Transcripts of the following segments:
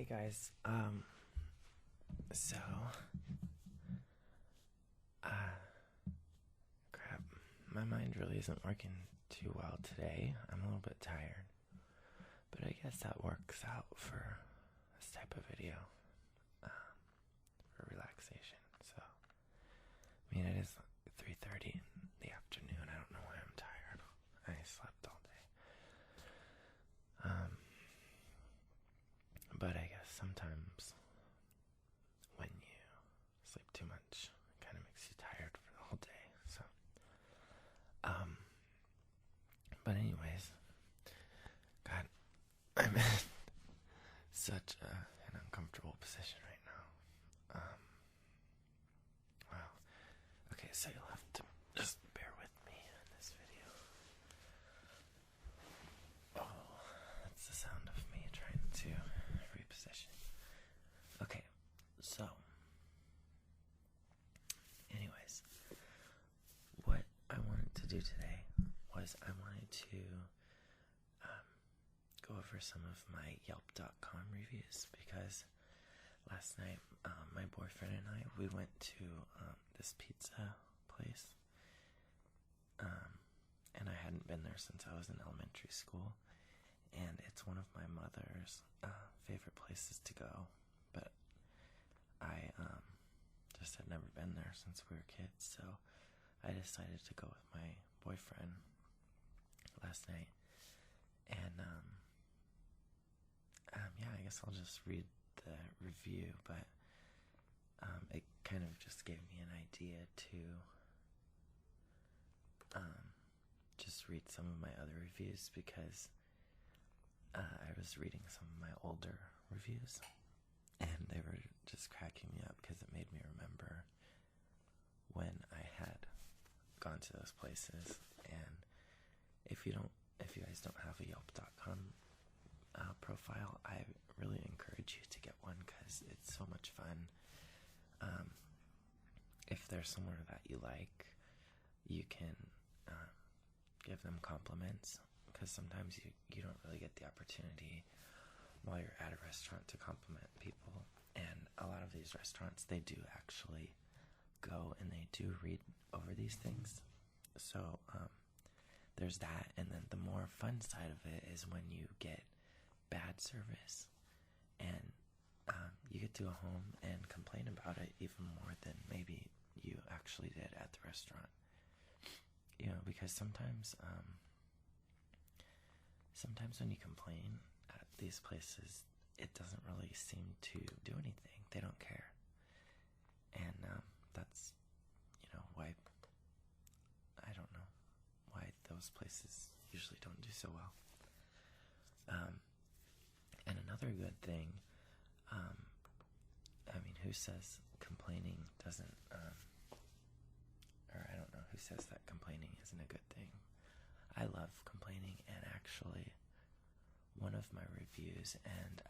Hey guys, so, uh, crap, my mind really isn't working too well today. I'm a little bit tired, but I guess that works out for this type of video, for relaxation. So, I mean, it is 3:30 in the afternoon. I don't know why I'm tired. I slept all day. But I guess sometimes when you sleep too much, it kind of makes you tired for the whole day. So, but anyways, God, I'm in such an uncomfortable position right now. Wow. Okay, so you'll have to just bear with me in this video. Oh, that's the sound of me trying to reposition. Okay, so, anyways, what I wanted to do today was I wanted to go over some of my Yelp.com reviews because last night my boyfriend and I, we went to this pizza place, and I hadn't been there since I was in elementary school, and it's one of my mother's favorite places to go, but I just had never been there since we were kids, so I decided to go with my boyfriend last night, and yeah, I guess I'll just read the review, but it kind of just gave me an idea to just read some of my other reviews because I was reading some of my older reviews and they were just cracking me up because it made me remember when I had gone to those places. And if you guys don't have a Yelp.com profile, I really encourage you to get one because it's so much fun. If there's somewhere that you like, you can give them compliments because sometimes you don't really get the opportunity while you're at a restaurant to compliment people, and a lot of these restaurants, they do actually go and they do read over these things. So there's that, and then the more fun side of it is when you get bad service and you get to go home and complain about it even more than maybe you actually did at the restaurant. You know, because sometimes when you complain at these places, it doesn't really seem to do anything. They don't care. And that's, why, I don't know, why those places usually don't do so well. And another good thing, who says complaining doesn't, or I don't know who says that complaining isn't a good thing. I love complaining, and actually one of my reviews, and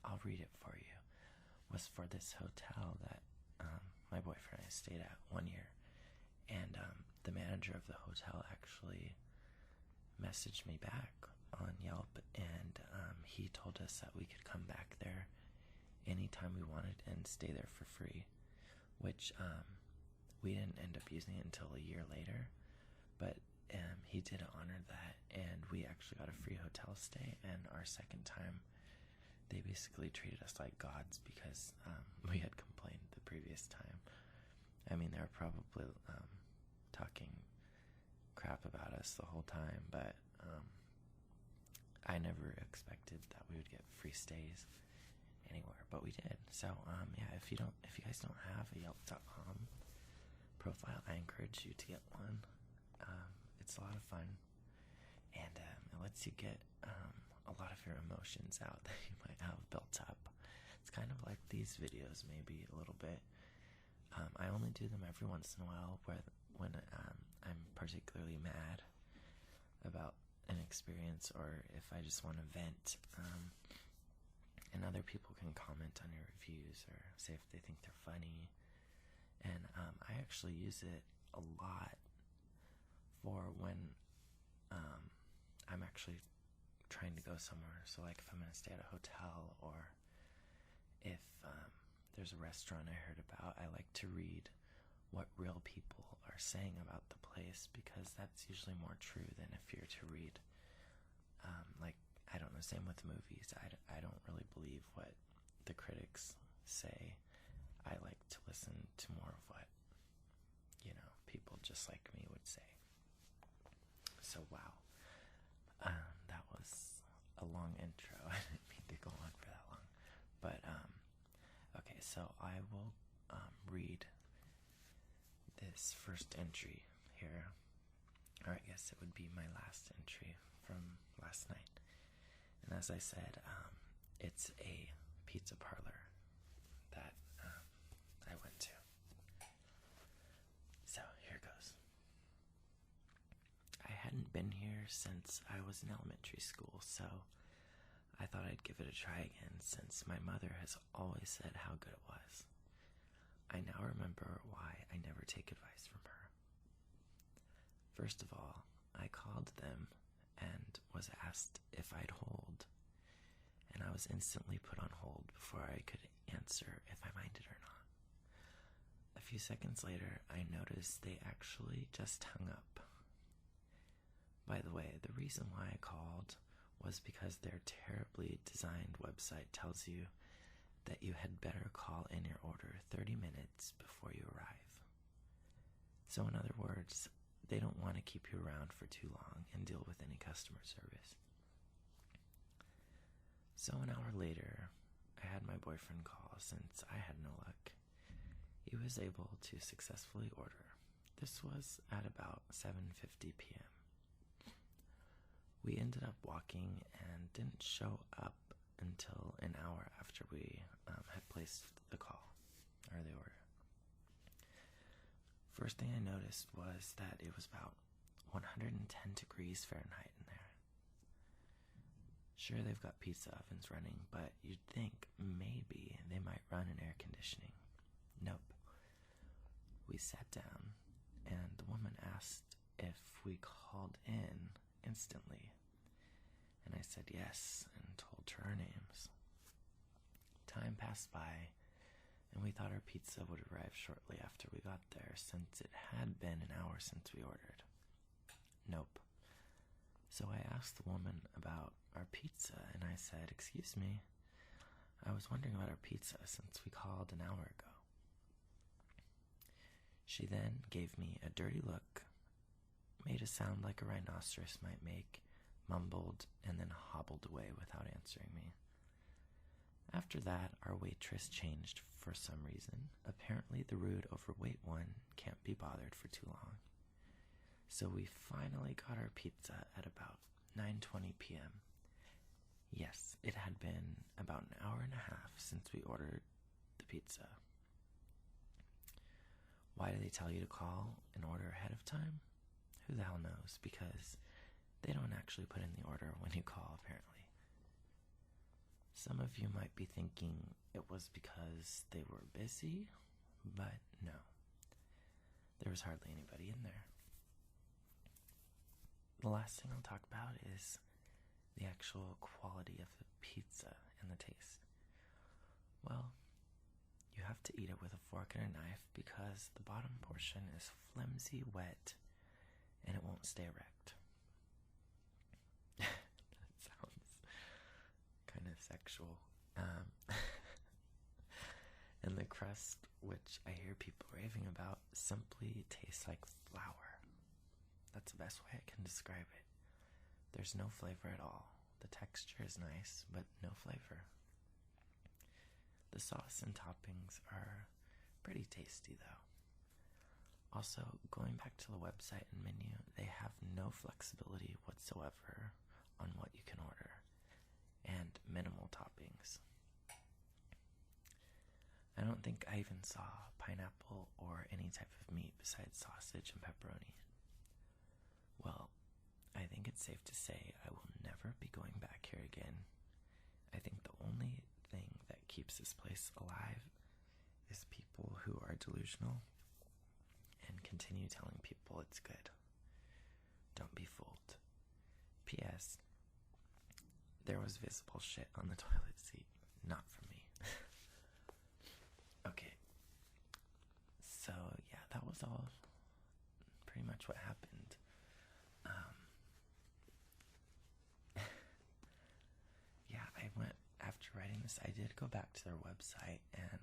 I'll read it for you, was for this hotel that my boyfriend and I stayed at 1 year, and the manager of the hotel actually messaged me back on Yelp, and he told us that we could come back there anytime we wanted and stay there for free, which we didn't end up using it until a year later, but he did honor that, and we actually got a free hotel stay. And our second time, they basically treated us like gods because we had complained the previous time. I mean, they were probably talking crap about us the whole time, but I never expected that we would get free stays anywhere, but we did. So yeah, if you guys don't have a Yelp.com profile, I encourage you to get one. It's a lot of fun, and it lets you get a lot of your emotions out that you might have built up. It's kind of like these videos, maybe a little bit. I only do them every once in a while when I'm particularly mad about an experience, or if I just want to vent, and other people can comment on your reviews or say if they think they're funny. And I actually use it a lot for when I'm actually trying to go somewhere. So like if I'm going to stay at a hotel, or if there's a restaurant I heard about, I like to read what real people are saying about the place, because that's usually more true than if you're to read, like, I don't know, same with movies. I don't really believe what the critics say. I like to listen to more of what, people just like me would say. So, wow. That was a long intro. I didn't mean to go on for that long. But, okay, so I will read this first entry here. Or I guess it would be my last entry from last night. And as I said, it's a pizza parlor that I went to. So here goes. I hadn't been here since I was in elementary school, so I thought I'd give it a try again, since my mother has always said how good it was. I now remember why I never take advice from her. First of all, I called them and was asked if I'd hold, and I was instantly put on hold before I could answer if I minded or not. A few seconds later, I noticed they actually just hung up. By the way, the reason why I called was because their terribly designed website tells you that you had better call in your order 30 minutes before you arrive. So in other words, they don't want to keep you around for too long and deal with any customer service. So an hour later, I had my boyfriend call since I had no luck. He was able to successfully order. This was at about 7:50 p.m. We ended up walking and didn't show up until an hour after we had placed the call, or the order. First thing I noticed was that it was about 110 degrees Fahrenheit in there. Sure, they've got pizza ovens running, but you'd think maybe they might run an air conditioning. Nope. We sat down, and the woman asked if we called in instantly, and I said yes and told her our names. Time passed by, and we thought our pizza would arrive shortly after we got there, since it had been an hour since we ordered. Nope. So I asked the woman about our pizza, and I said, "Excuse me, I was wondering about our pizza since we called an hour ago." She then gave me a dirty look, made a sound like a rhinoceros might make, mumbled, and then hobbled away without answering me. After that, our waitress changed for some reason. Apparently the rude, overweight one can't be bothered for too long. So we finally got our pizza at about 9:20 p.m. Yes, it had been about an hour and a half since we ordered the pizza. Why do they tell you to call and order ahead of time? Who the hell knows, because they don't actually put in the order when you call, apparently. Some of you might be thinking it was because they were busy, but no. There was hardly anybody in there. The last thing I'll talk about is the actual quality of the pizza and the taste. Well, you have to eat it with a fork and a knife because the bottom portion is flimsy, wet, and it won't stay erect. That sounds kind of sexual. And the crust, which I hear people raving about, simply tastes like flour. That's the best way I can describe it. There's no flavor at all. The texture is nice, but no flavor. The sauce and toppings are pretty tasty, though. Also, going back to the website and menu, they have no flexibility whatsoever on what you can order, and minimal toppings. I don't think I even saw pineapple or any type of meat besides sausage and pepperoni. Well, I think it's safe to say I will never be going back here again. I think the only thing that keeps this place alive is people who are delusional and continue telling people it's good. Don't be fooled. P.S. There was visible shit on the toilet seat. Not from me. much what happened. Yeah, I went, after writing this, I did go back to their website and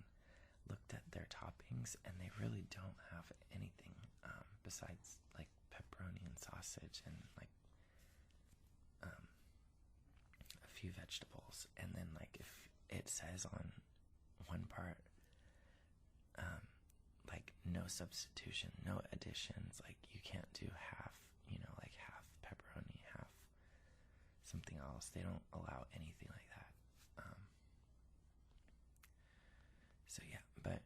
looked at their toppings, and they really don't have anything besides like pepperoni and sausage and like a few vegetables. And then like if it says on one part like no substitution, no additions, like you can't do half, like half pepperoni, half something else. They don't allow anything like that. So yeah, but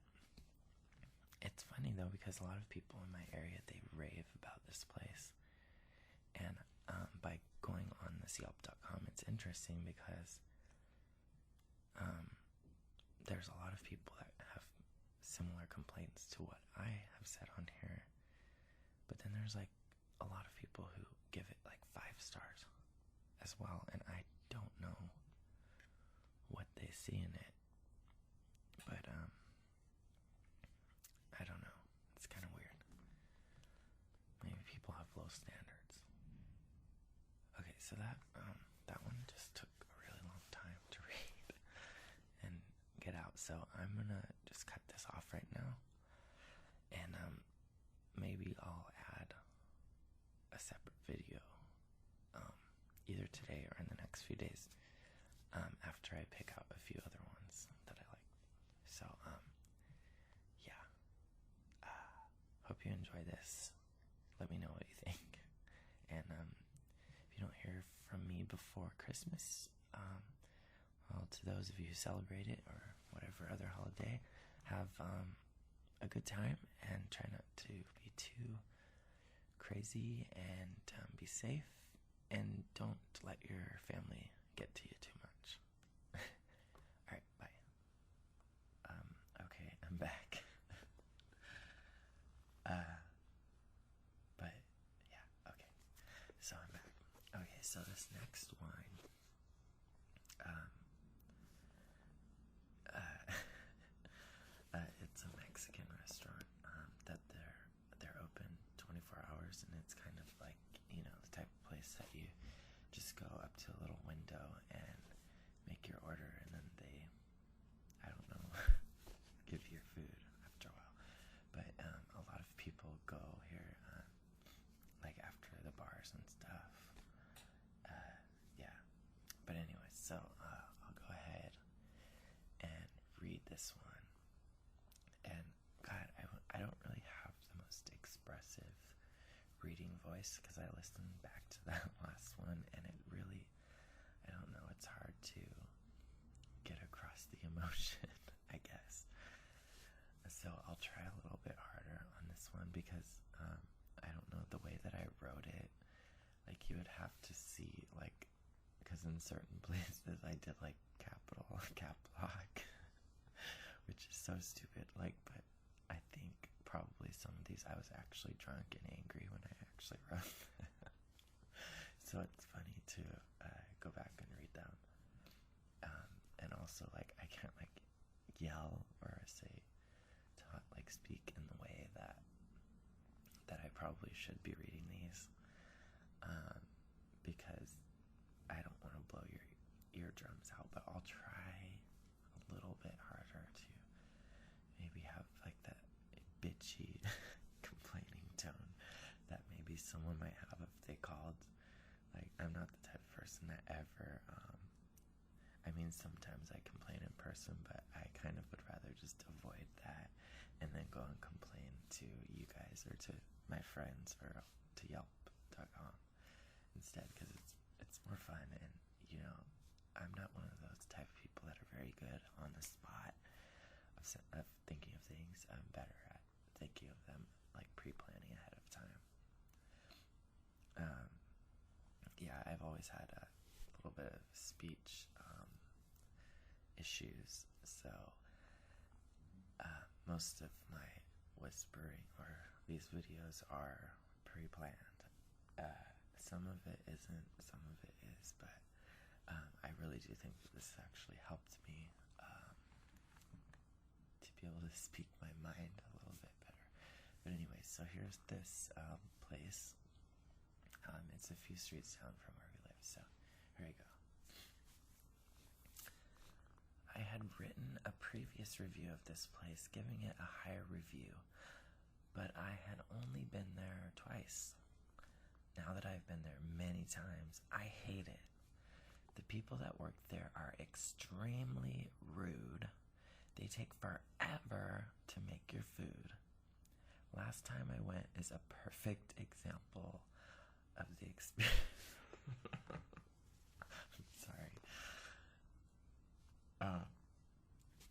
it's funny though, because a lot of people in my area, they rave about this place. And by going on this Yelp.com, it's interesting because there's a lot of people that have similar complaints to what I have said on here. But then there's like a lot of people who give it like 5 stars as well. And I don't know what they see in it. But I don't know. It's kind of weird. Maybe people have low standards. Okay, so that one just took a really long time to read and get out. So I'm gonna just cut this off right now, and maybe I'll add a separate video either today or in the next few days after I pick out a few other ones that I like. So yeah, hope you enjoy this. Let me know what you think. And if you don't hear from me before Christmas, well, to those of you who celebrate it or whatever other holiday, have a good time and try not to be too crazy, and be safe, and don't let your family get to you too much. Alright, bye. Okay, I'm back. But yeah, okay. So I'm back. Okay, so this next wine, it's a Mexican restaurant that they're open 24 hours, and it's kind of like, the type of place that you just go up to a little window and make your order, and then they, I don't know, give you your food after a while. But a lot of people go here like after the bars and stuff. Yeah, but anyway, so I'll go ahead and read this one. And God, I don't really have the most expressive reading voice, because I listened back to that last one, and it really, I don't know, it's hard to get across the emotion, I guess. So I'll try a little bit harder on this one, because I don't know, the way that I wrote it, like you would have to see, like, because in certain places I did like capital, cap lock, which is so stupid, like, but I think probably some of these I was actually drunk and angry when I actually wrote them. So it's funny to go back and read them. And also, like, I can't like yell or say, like, speak in the way that I probably should be reading these, because I don't want to blow your eardrums out. But I'll try a little bit harder to maybe have like that bitchy complaining tone that maybe someone might have if they called. Like, I'm not the type of person that ever I mean, sometimes I complain in person, but I kind of would rather just avoid that and then go and complain to you guys or to my friends or to Yelp.com instead, because it's more fun. And I'm not one of those type of people that are very good on the spot of thinking of things. I'm better at thinking of them, like, pre-planning ahead of time. Yeah, I've always had a little bit of speech issues, so most of my whispering or these videos are pre-planned. Some of it isn't, some of it is, but I really do think that this actually helped me to be able to speak my mind a little bit better. But anyway, so here's this place. It's a few streets down from where we live, so here we go. I had written a previous review of this place, giving it a higher review, but I had only been there twice. Now that I've been there many times, I hate it. The people that work there are extremely rude. They take forever to make your food. Last time I went is a perfect example of the experience. Sorry.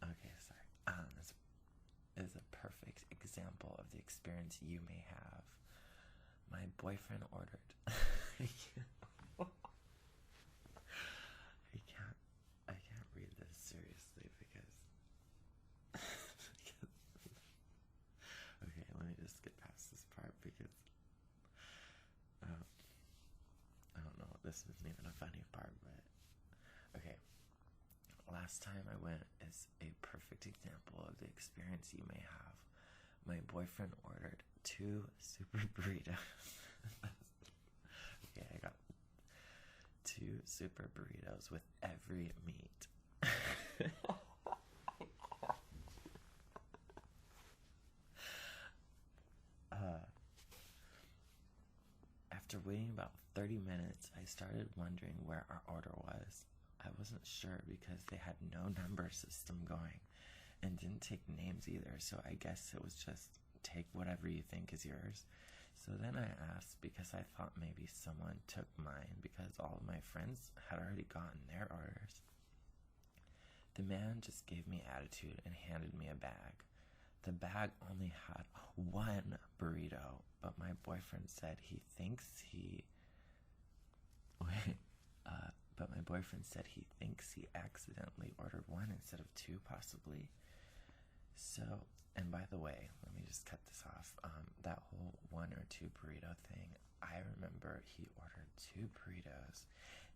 Okay, sorry. This is a perfect example of the experience you may have. My boyfriend ordered. I can't read this seriously because okay, let me just get past this part because I don't know, this isn't even a funny part, but okay. Last time I went is a perfect example of the experience you may have. My boyfriend ordered 2 super burritos. Okay, I got 2 super burritos with every meat. After waiting about 30 minutes, I started wondering where our order was. I wasn't sure because they had no number system going and didn't take names either, so I guess it was just take whatever you think is yours. So then I asked because I thought maybe someone took mine because all of my friends had already gotten their orders. The man just gave me attitude and handed me a bag. The bag only had 1 burrito, but my boyfriend said he thinks he accidentally ordered 1 instead of 2, possibly. So, and by the way, let me just cut this off. That whole 1 or 2 burrito thing, I remember he ordered 2 burritos,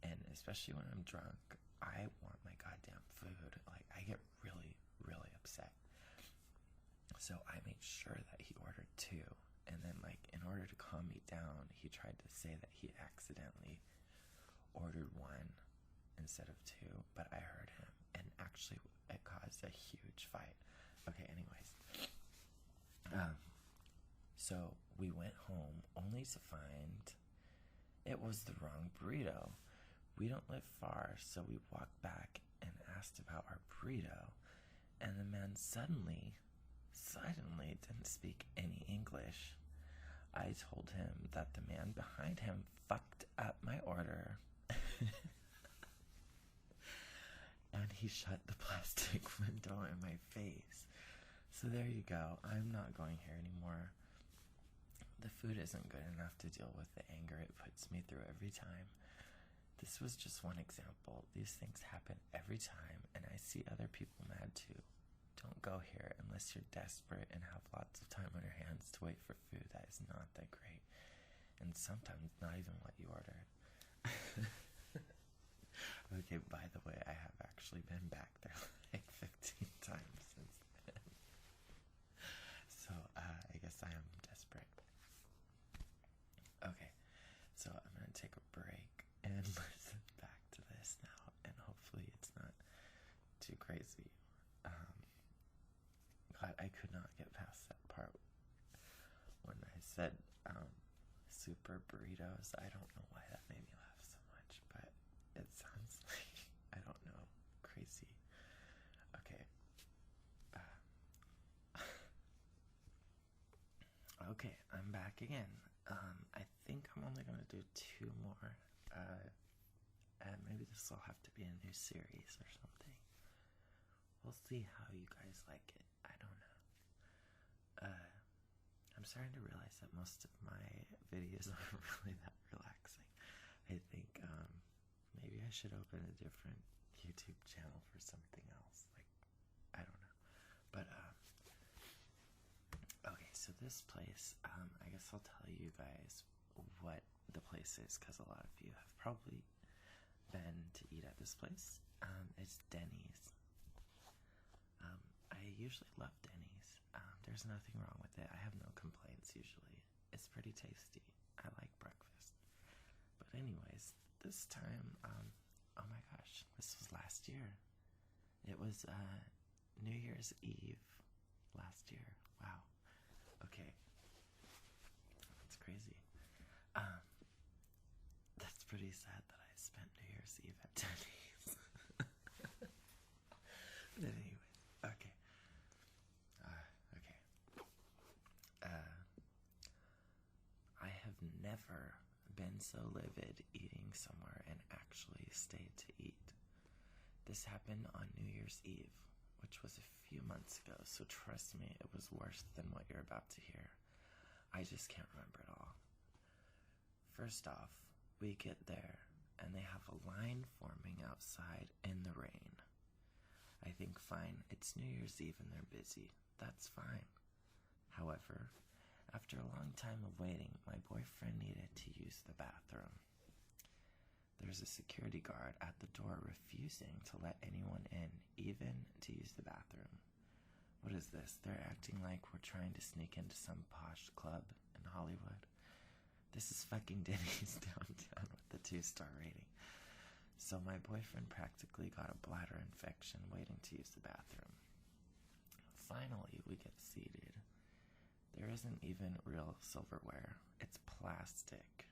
and especially when I'm drunk, I want my goddamn food. Like, I get really, really upset. So I made sure that he ordered 2, and then, like, in order to calm me down, he tried to say that he accidentally ordered 1 instead of 2, but I heard him, and actually it caused a huge fight. Okay, anyways. So we went home only to find it was the wrong burrito. We don't live far, so we walked back and asked about our burrito, and the man suddenly didn't speak any English. I told him that the man behind him fucked up my order. And he shut the plastic window in my face. So there you go. I'm not going here anymore. The food isn't good enough to deal with the anger it puts me through every time. This was just one example. These things happen every time, and I see other people mad too. Don't go here unless you're desperate and have lots of time on your hands to wait for food that is not that great, and sometimes not even what you ordered. Okay, by the way, I have actually been back there like 15 times since then. So, I guess I am desperate. Okay, so I'm gonna take a break and listen back to this now, and hopefully it's not too crazy. God, I could not get past that part when I said super burritos. I don't know why that made me laugh so much, but it sounds like, I don't know, crazy. Okay. Okay, I'm back again. I think I'm only going to do 2 more. And maybe this will have to be a new series or something. We'll see how you guys like it. I don't know. I'm starting to realize that most of my videos aren't really that relaxing. I think maybe I should open a different YouTube channel for something else. Like, I don't know. But okay, so this place, I guess I'll tell you guys what the place is, because a lot of you have probably been to eat at this place. It's Denny's. I usually love Denny's. There's nothing wrong with it. I have no complaints usually. was pretty tasty. I like breakfast. But anyways, this time, oh my gosh, this was last year. It was New Year's Eve last year. Wow. Okay. That's crazy. That's pretty sad that I spent New Year's Eve at Denny's. But anyway, okay. I have never been so livid eating somewhere and actually stayed to eat. This happened on New Year's Eve, which was a few months ago, so trust me, it was worse than what you're about to hear. I just can't remember it all. First off, we get there, and they have a line forming outside in the rain. I think, fine, it's New Year's Eve and they're busy. That's fine. However, after a long time of waiting, my boyfriend needed to use the bathroom. There's a security guard at the door refusing to let anyone in, even to use the bathroom. What is this? They're acting like we're trying to sneak into some posh club in Hollywood. This is fucking Denny's downtown with the 2-star rating. So my boyfriend practically got a bladder infection waiting to use the bathroom. Finally, we get seated. There isn't even real silverware. It's plastic.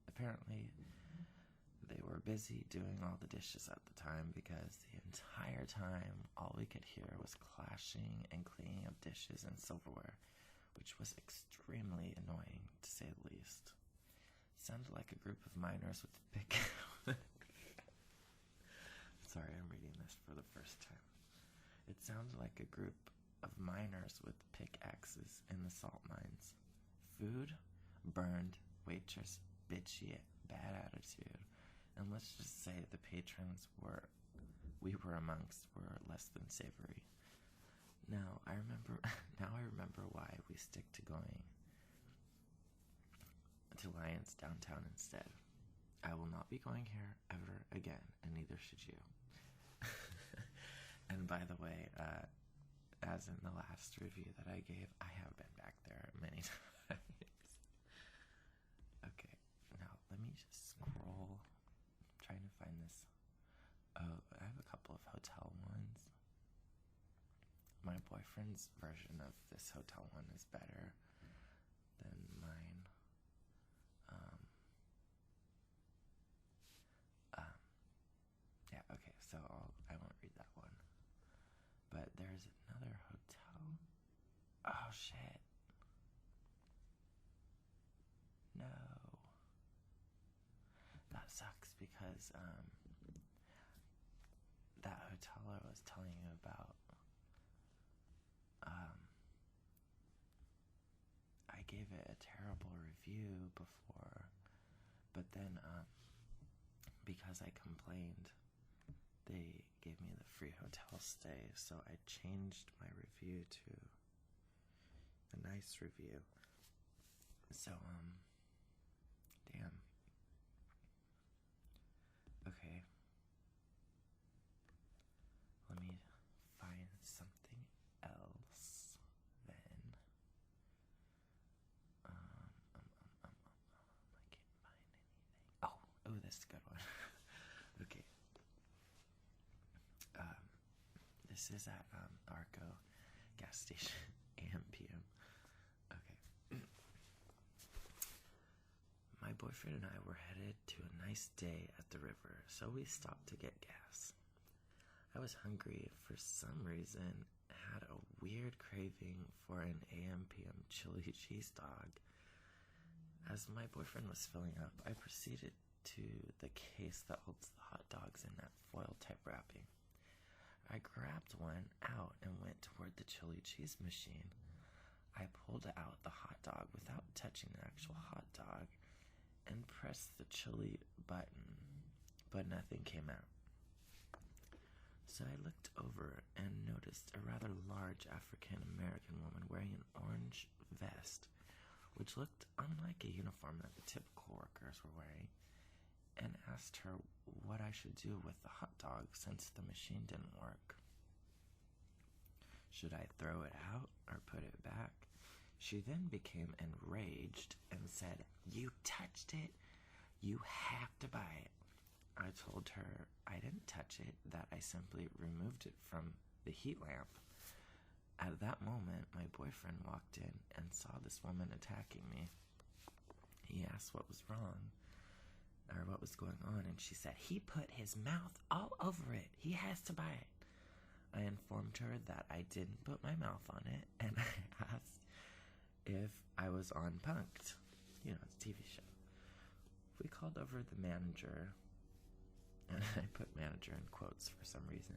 Apparently, they were busy doing all the dishes at the time because the entire time, all we could hear was clashing and cleaning of dishes and silverware, which was extremely annoying, to say the least. It sounded like a group of miners with Sorry, I'm reading this for the first time. It sounded like a group of miners with pickaxes in the salt mines. Food, burned, waitress, bitchy, bad attitude, and let's just say the patrons we were amongst were less than savory. Now I remember why we stick to going to Lions downtown instead. I will not be going here ever again, and neither should you. And by the way, as in the last review that I gave, I have been back there many times. Okay, now let me just scroll. I'm trying to find this. Oh, I have a couple of hotel ones. My boyfriend's version of this hotel one is better than mine. Yeah, okay, so I won't read that one. But there's another hotel. Oh, shit. No. That sucks because, that hotel I was telling you about, I gave it a terrible review before, but then, because I complained, they gave me the free hotel stay, so I changed my review to a nice review. So, damn. Okay. Let me find something else then. I can't find anything. Oh, this is a good one. Okay. This is at Arco gas station, AM PM. Okay. My boyfriend and I were headed to a nice day at the river, so we stopped to get gas. I was hungry for some reason, had a weird craving for an AM PM chili cheese dog. As my boyfriend was filling up, I proceeded to the case that holds the hot dogs in that foil type wrapping. I grabbed one out and went toward the chili cheese machine. I pulled out the hot dog without touching the actual hot dog and pressed the chili button, but nothing came out. So I looked over and noticed a rather large African-American woman wearing an orange vest, which looked unlike a uniform that the typical workers were wearing, and asked her what I should do with the hot dog since the machine didn't work. Should I throw it out or put it back? She then became enraged and said, "You touched it. You have to buy it." I told her I didn't touch it, that I simply removed it from the heat lamp. At that moment, my boyfriend walked in and saw this woman attacking me. He asked what was wrong, or what was going on, and she said, "He put his mouth all over it. He has to buy it." I informed her that I didn't put my mouth on it, and I asked if I was on Punk'd. You know, it's a TV show. We called over the manager, and I put manager in quotes for some reason,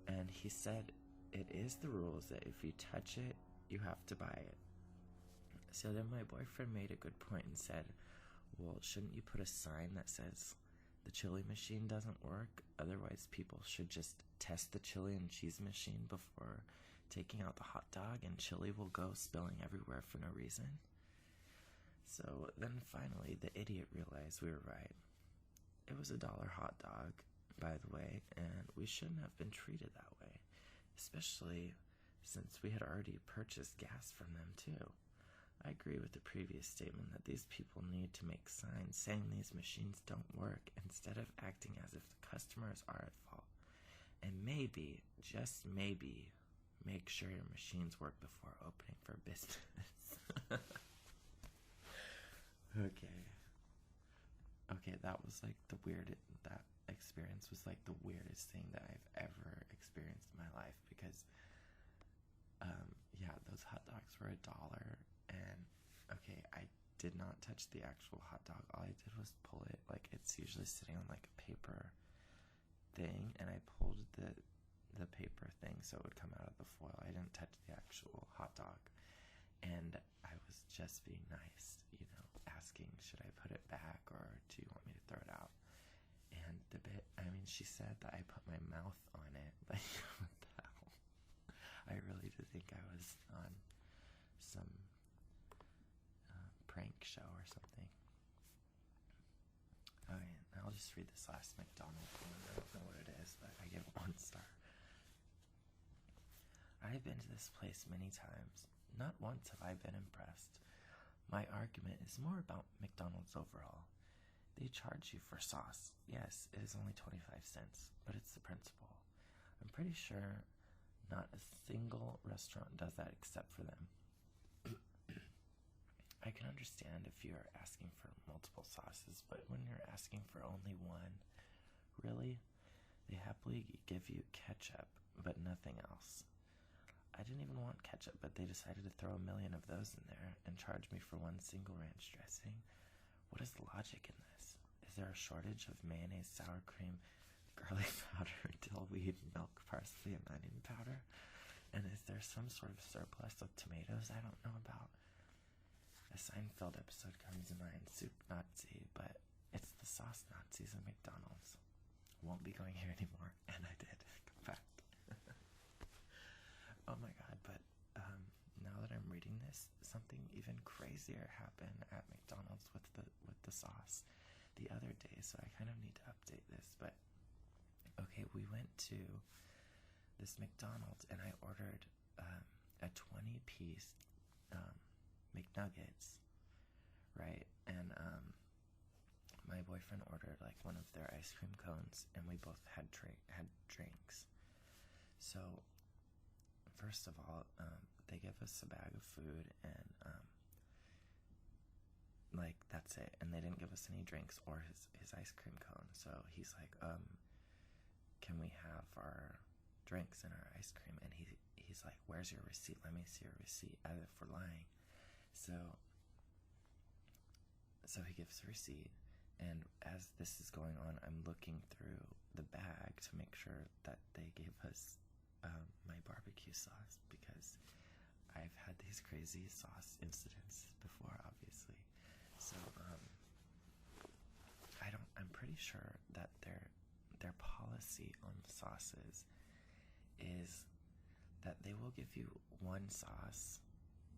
and he said it is the rules that if you touch it, you have to buy it. So then my boyfriend made a good point and said, "Well, shouldn't you put a sign that says the chili machine doesn't work? Otherwise, people should just test the chili and cheese machine before taking out the hot dog, and chili will go spilling everywhere for no reason." So then finally, the idiot realized we were right. It was $1 hot dog, by the way, and we shouldn't have been treated that way, especially since we had already purchased gas from them too. I agree with the previous statement that these people need to make signs saying these machines don't work instead of acting as if the customers are at fault. And maybe, just maybe, make sure your machines work before opening for business. Okay, that was like that experience was like the weirdest thing that I've ever experienced in my life, because, yeah, those hot dogs were $1, and, okay, I did not touch the actual hot dog. All I did was pull it, like, it's usually sitting on, like, a paper thing, and I pulled the paper thing so it would come out of the foil. I didn't touch the actual hot dog, and I was just being nice, you know, asking, should I put it back, or do you want me to throw it out? And she said that I put my mouth on it. Like, what the hell? I really did think I was on some prank show or something. Alright, I'll just read this last McDonald's one. I don't know what it is, but I give it 1 star. I've been to this place many times. Not once have I been impressed. My argument is more about McDonald's overall. They charge you for sauce. Yes, it is only 25 cents, but it's the principle. I'm pretty sure not a single restaurant does that except for them. I can understand if you're asking for multiple sauces, but when you're asking for only one, really? They happily give you ketchup, but nothing else. I didn't even want ketchup, but they decided to throw 1 million of those in there and charge me for one single ranch dressing. What is the logic in this? Is there a shortage of mayonnaise, sour cream, garlic powder, dill weed, milk, parsley, and onion powder? And is there some sort of surplus of tomatoes I don't know about? A Seinfeld episode comes to mind, Soup Nazi, but it's the sauce Nazis at McDonald's. Won't be going here anymore, and I did, in fact. Oh my god, but now that I'm reading this, something even crazier happened at McDonald's with the sauce the other day, so I kind of need to update this. But okay, we went to this McDonald's and I ordered a 20-piece McNuggets, right? And my boyfriend ordered like one of their ice cream cones, and we both had drinks. So first of all, they give us a bag of food, and like, that's it. And they didn't give us any drinks or his ice cream cone. So he's like, can we have our drinks and our ice cream? And he's like, where's your receipt? Let me see your receipt, as if we're lying. So he gives the receipt, and as this is going on, I'm looking through the bag to make sure that they gave us my barbecue sauce, because I've had these crazy sauce incidents before, obviously. So I'm pretty sure that their policy on sauces is that they will give you one sauce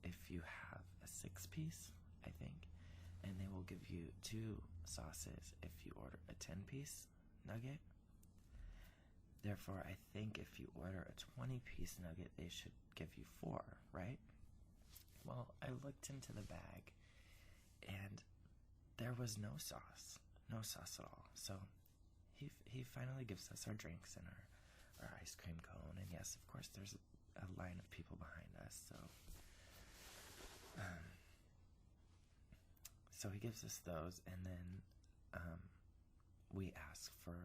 if you have a 6-piece, I think, and they will give you 2 sauces if you order a 10-piece nugget. Therefore, I think if you order a 20-piece nugget, they should give you 4, right? Well, I looked into the bag, and there was no sauce. No sauce at all. So he finally gives us our drinks and our ice cream cone. And yes, of course, there's a line of people behind us. So he gives us those, and then we ask for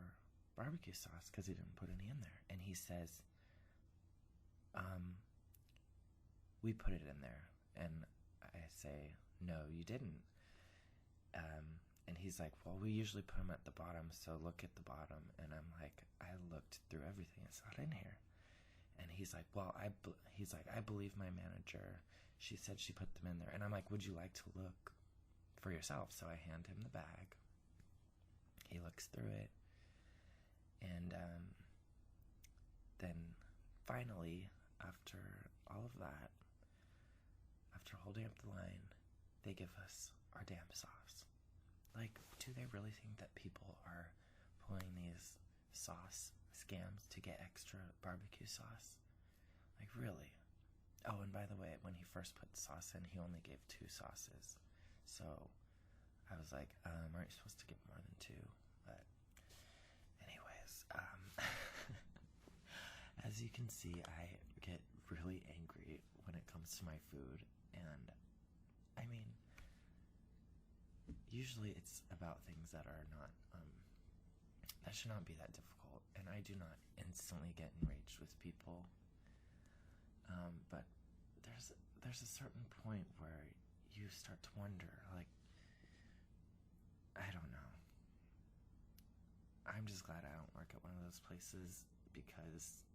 barbecue sauce because he didn't put any in there. And he says, we put it in there. And I say, no, you didn't. And he's like, well, we usually put them at the bottom, so look at the bottom. And I'm like, I looked through everything. It's not in here. And he's like, well, I believe my manager. She said she put them in there. And I'm like, would you like to look for yourself? So I hand him the bag. He looks through it. And then finally, after all of that, after holding up the line, they give us our damn sauce. Like, do they really think that people are pulling these sauce scams to get extra barbecue sauce? Like, really? Oh, and by the way, when he first put the sauce in, he only gave 2 sauces. So I was like, aren't you supposed to give more than 2? But anyways, as you can see, I get really angry when it comes to my food. And I mean, usually it's about things that are not, that should not be that difficult. And I do not instantly get enraged with people. But there's a certain point where you start to wonder, like, I don't know. I'm just glad I don't work at one of those places because,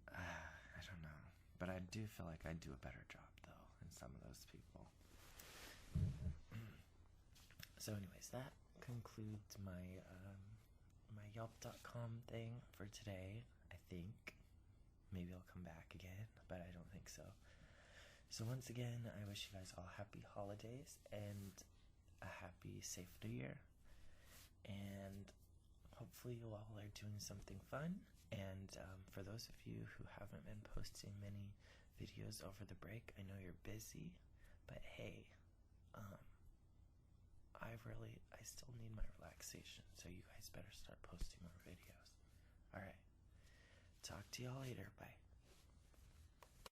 I don't know. But I do feel like I do a better job, though, than some of those people. So anyways, that concludes my my Yelp.com thing for today, I think. Maybe I'll come back again, but I don't think so. So once again, I wish you guys all happy holidays and a happy, safe New Year. And hopefully you all are doing something fun. And for those of you who haven't been posting many videos over the break, I know you're busy, but hey, I still need my relaxation, so you guys better start posting more videos. Alright, talk to y'all later, bye.